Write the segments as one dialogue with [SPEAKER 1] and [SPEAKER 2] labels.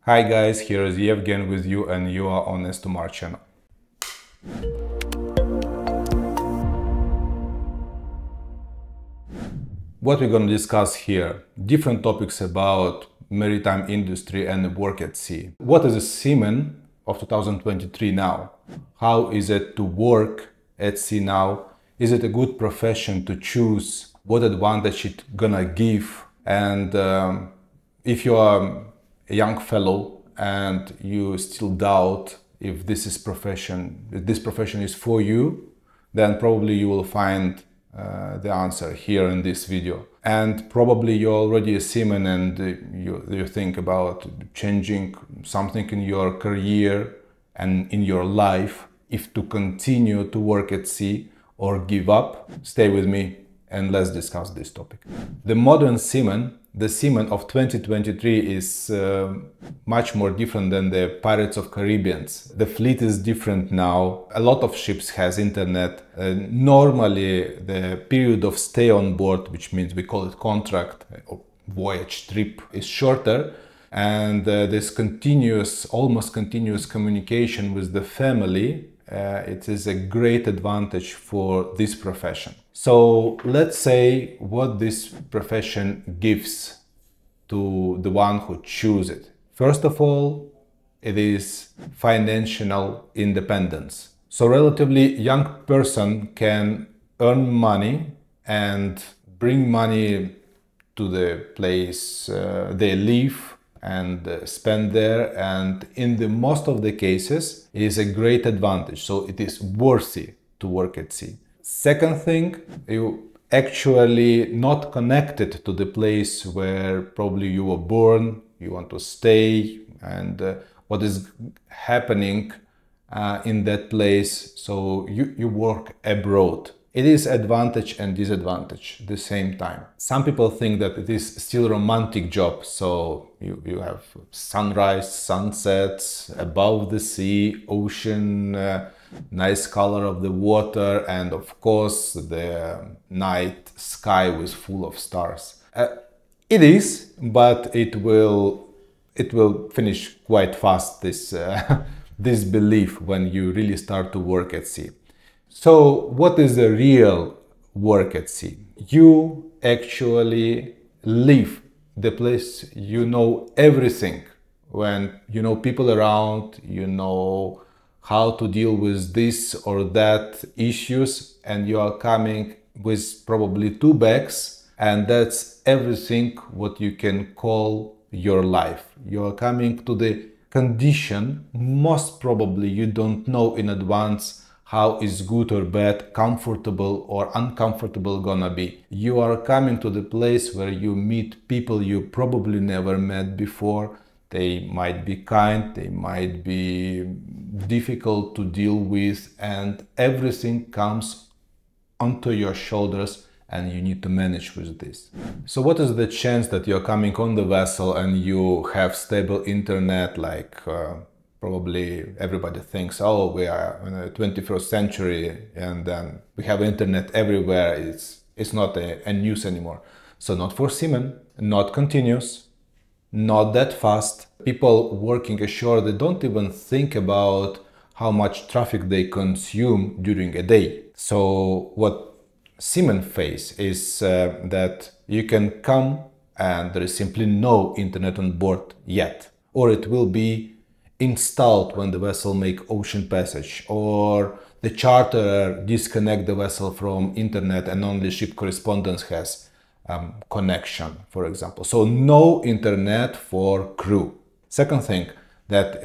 [SPEAKER 1] Hi guys, here is Yevgen with you and you are on Estumar channel. What we're going to discuss here, different topics about maritime industry and work at sea. What is a seaman of 2023 now? How is it to work at sea now? Is it a good profession to choose? What advantage it gonna give? And if you are a young fellow and you still doubt if this profession is for you, then probably you will find the answer here in this video. And probably you're already a seaman and you think about changing something in your career and in your life, if to continue to work at sea or give up. Stay with me and let's discuss this topic. The modern seaman, the seaman of 2023 is much more different than the Pirates of Caribbean. The fleet is different now. A lot of ships has internet. Normally the period of stay on board, which means we call it contract or voyage trip, is shorter. And this continuous, almost continuous communication with the family, it is a great advantage for this profession. So let's say what this profession gives to the one who chooses it. First of all, it is financial independence. So relatively young person can earn money and bring money to the place they live and spend there, and in the most of the cases it is a great advantage, so it is worthy to work at sea. Second thing, you actually not connected to the place where probably you were born, you want to stay, and what is happening in that place, so you work abroad. It is advantage and disadvantage at the same time. Some people think that it is still a romantic job, so you have sunrise, sunsets, above the sea, ocean, nice color of the water, and of course the night sky was full of stars. It is, but it will finish quite fast, this this belief, when you really start to work at sea. So what is the real work at sea? You actually leave the place, you know everything. When you know people around, you know how to deal with this or that issues, and you are coming with probably 2 bags, and that's everything what you can call your life. You are coming to the condition, most probably you don't know in advance how is good or bad, comfortable or uncomfortable gonna be. You are coming to the place where you meet people you probably never met before. They might be kind, they might be difficult to deal with, and everything comes onto your shoulders and you need to manage with this. So what is the chance that you're coming on the vessel and you have stable internet, like probably everybody thinks, oh, we are in the 21st century and then we have internet everywhere. It's not a news anymore. So not for seamen, not continuous, not that fast. People working ashore, they don't even think about how much traffic they consume during a day. So what seamen face is that you can come and there is simply no internet on board yet, or it will be installed when the vessel make ocean passage, or the charterer disconnect the vessel from internet and only ship correspondence has connection, for example. So no internet for crew. Second thing, that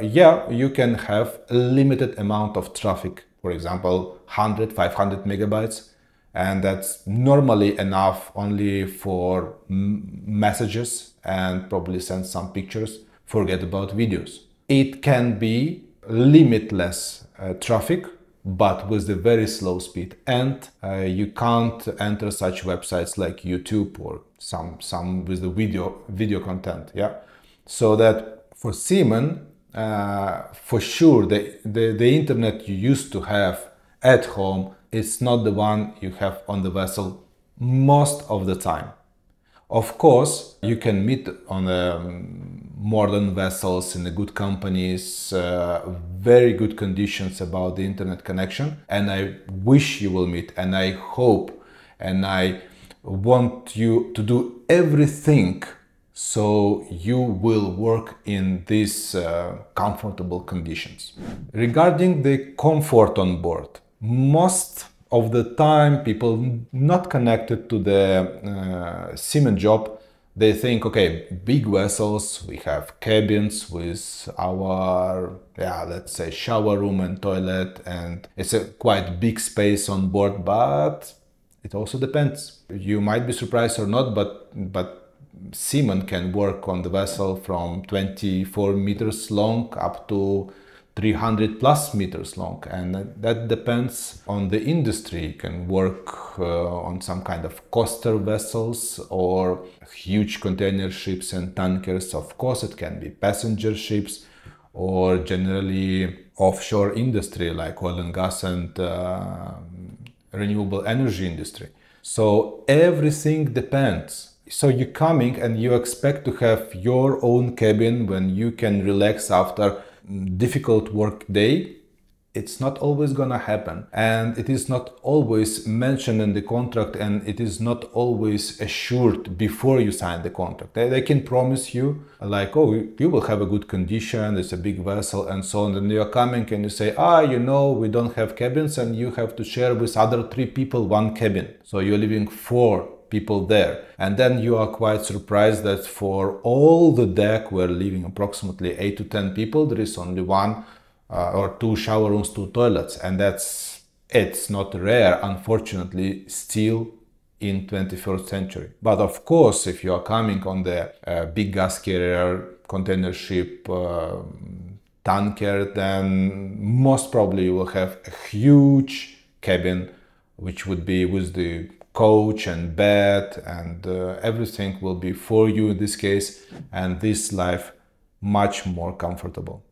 [SPEAKER 1] yeah, you can have a limited amount of traffic, for example 100, 500 megabytes, and that's normally enough only for messages and probably send some pictures. Forget about videos. It can be limitless traffic, but with a very slow speed, and you can't enter such websites like YouTube or some with the video content. Yeah, so that for seamen, for sure the internet you used to have at home is not the one you have on the vessel most of the time. Of course, you can meet on a modern vessels in the good companies, very good conditions about the internet connection. And I wish you will meet, and I hope, and I want you to do everything so you will work in these comfortable conditions. Regarding the comfort on board, most of the time people not connected to the seaman job, they think, okay, big vessels, we have cabins with our, let's say, shower room and toilet, and it's a quite big space on board, but it also depends. You might be surprised or not, but seamen can work on the vessel from 24 meters long up to 300 plus meters long, and that depends on the industry. You can work on some kind of coaster vessels or huge container ships and tankers. Of course, it can be passenger ships or generally offshore industry like oil and gas and renewable energy industry. So everything depends. So you're coming and you expect to have your own cabin when you can relax after difficult work day. It's not always gonna happen, and it is not always mentioned in the contract, and it is not always assured before you sign the contract. They can promise you like, oh, you will have a good condition, it's a big vessel and so on, and you're coming and you say, we don't have cabins, and you have to share with other 3 people one cabin, so you're leaving 4 people there, and then you are quite surprised that for all the deck we're leaving approximately 8 to 10 people, there is only 1 or 2 shower rooms, 2 toilets, and it's not rare, unfortunately, still in 21st century. But of course, if you are coming on the big gas carrier, container ship, tanker, then most probably you will have a huge cabin, which would be with the coach and bed, and everything will be for you in this case, and this life much more comfortable.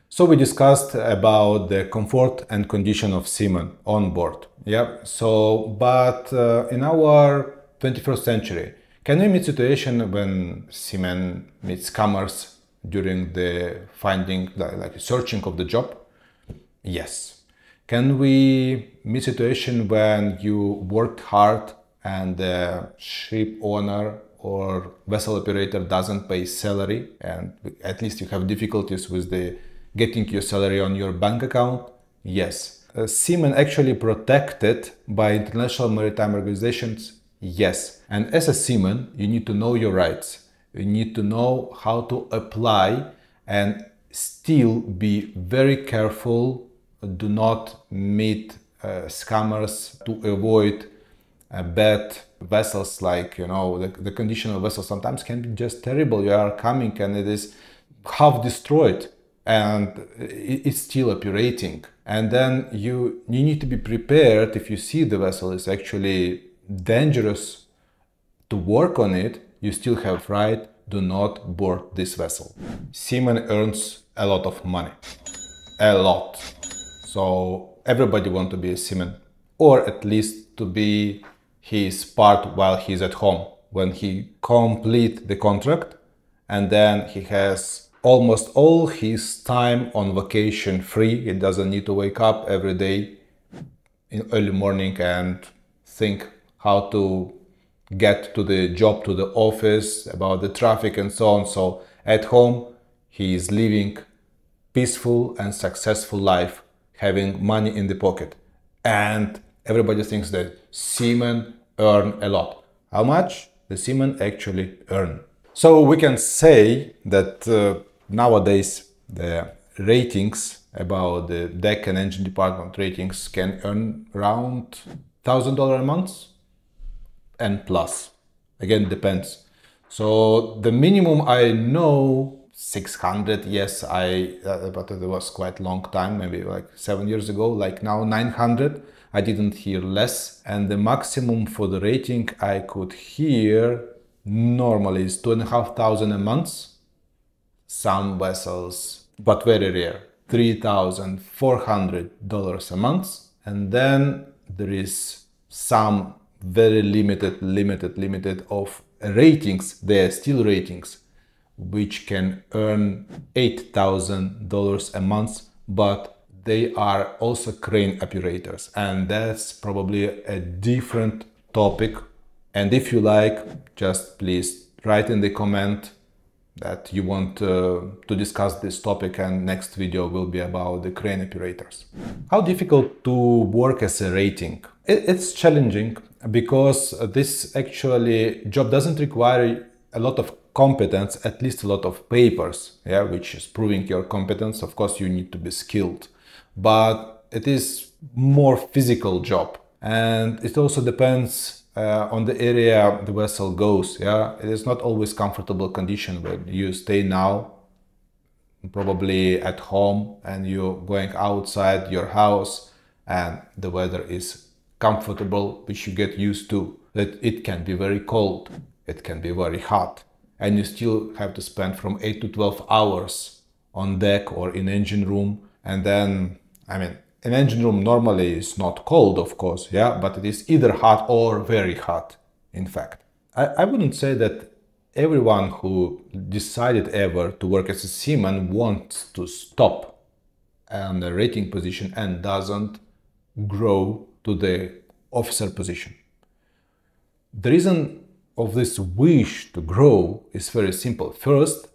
[SPEAKER 1] So we discussed about the comfort and condition of seamen on board. But in our 21st century, can we meet situation when seamen meet scammers during the finding, like searching of the job? Yes. Can we meet situation when you worked hard and the ship owner or vessel operator doesn't pay salary, and at least you have difficulties with the getting your salary on your bank account? Yes. Seamen actually protected by international maritime organizations? Yes. And as a seaman, you need to know your rights. You need to know how to apply and still be very careful. Do not meet scammers to avoid bad vessels, like, the condition of vessels sometimes can be just terrible. You are coming and it is half destroyed and it's still operating. And then you need to be prepared. If you see the vessel is actually dangerous to work on it, you still have right, do not board this vessel. Seaman earns a lot of money, a lot. So everybody wants to be a seaman, or at least to be his part while he's at home, when he completes the contract, and then he has almost all his time on vacation free. He doesn't need to wake up every day in early morning and think how to get to the job, to the office, about the traffic and so on. So at home, he is living peaceful and successful life, having money in the pocket. And everybody thinks that seamen earn a lot. How much the seamen actually earn? So we can say that nowadays the ratings about the deck and engine department ratings can earn around $1,000 a month and plus. Again, depends. So the minimum I know 600, yes, but it was quite long time, maybe like 7 years ago, like now 900. I didn't hear less. And the maximum for the rating I could hear normally is $2,500 a month. Some vessels, but very rare, $3,400 a month. And then there is some very limited of ratings. They are still ratings which can earn $8,000 a month, but they are also crane operators, and that's probably a different topic. And if you like, just please write in the comment that you want to discuss this topic, and next video will be about the crane operators. How difficult to work as a rating? It's challenging because this actually job doesn't require a lot of competence, at least a lot of papers, yeah, which is proving your competence. Of course, you need to be skilled, but it is more physical job, and it also depends on the area the vessel goes. Yeah, it is not always comfortable condition where you stay now, probably at home, and you're going outside your house and the weather is comfortable, which you get used to. That it can be very cold, it can be very hot, and you still have to spend from 8 to 12 hours on deck or in engine room. And then, I mean, an engine room normally is not cold, of course, yeah, but it is either hot or very hot, in fact. I wouldn't say that everyone who decided ever to work as a seaman wants to stop on the rating position and doesn't grow to the officer position. The reason of this wish to grow is very simple. First,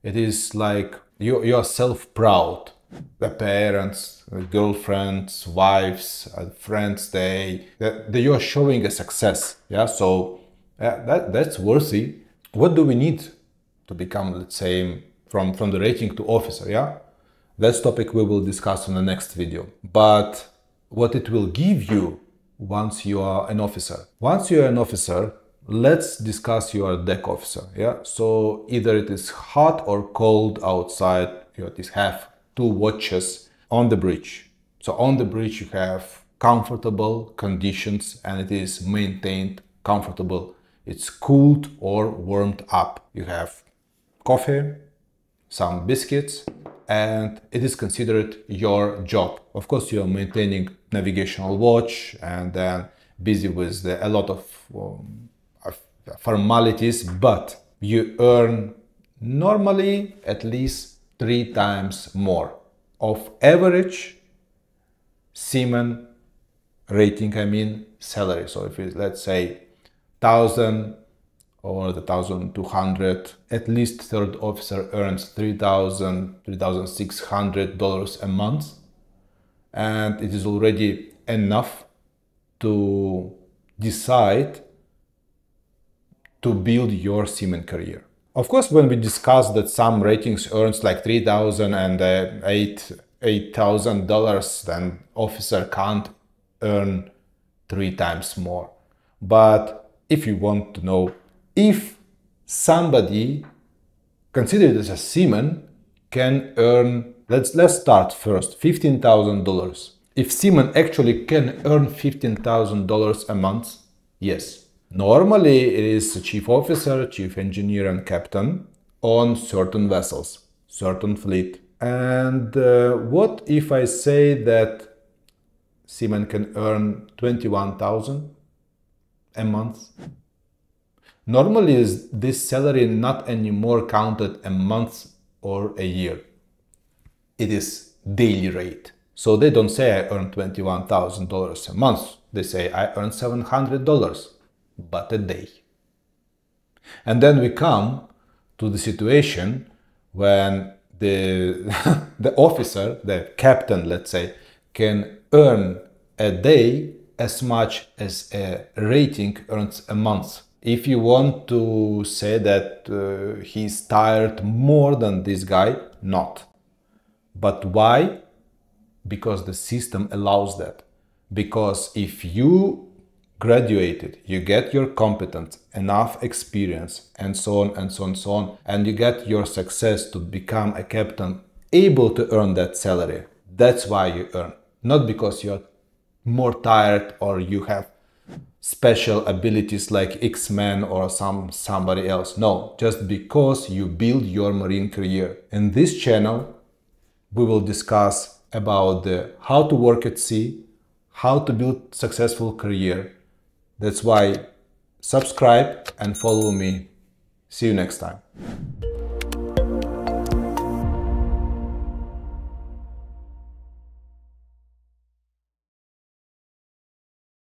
[SPEAKER 1] it is like you are self-proud. The parents, the girlfriends, wives, friends, you are showing a success. Yeah, so that's worthy. What do we need to become, let's say, from the rating to officer? Yeah, that's topic we will discuss in the next video. But what it will give you once you are an officer. Once you are an officer, let's discuss your deck officer. Yeah, so either it is hot or cold outside, you at least have 2 watches on the bridge. So on the bridge you have comfortable conditions and it is maintained comfortable. It's cooled or warmed up. You have coffee, some biscuits, and it is considered your job. Of course, you are maintaining navigational watch and then busy with a lot of formalities, but you earn normally at least 3 times more of average seaman rating, I mean salary. So if it's, let's say, 1,000 or the 1,200, at least third officer earns $3,000, $3,600 a month, and it is already enough to decide to build your seaman career. Of course, when we discuss that some ratings earns like $3,000 and $8,000, then officer can't earn 3 times more. But if you want to know if somebody considered as a seaman can earn, let's start first, $15,000. If seaman actually can earn $15,000 a month, yes. Normally it is a chief officer, chief engineer and captain on certain vessels, certain fleet. And what if I say that seaman can earn $21,000 a month? Normally is this salary not anymore counted a month or a year. It is daily rate. So they don't say I earn $21,000 a month. They say I earn $700, but a day. And then we come to the situation when the officer, the captain, let's say, can earn a day as much as a rating earns a month. If you want to say that he's tired more than this guy, not. But why? Because the system allows that. Because if you graduated, you get your competence, enough experience, and so on and so on and so on, and you get your success to become a captain able to earn that salary. That's why you earn. Not because you're more tired or you have special abilities like X-Men or somebody else. No, just because you build your marine career. In this channel, we will discuss about how to work at sea, how to build successful career. That's why subscribe and follow me. See you next time.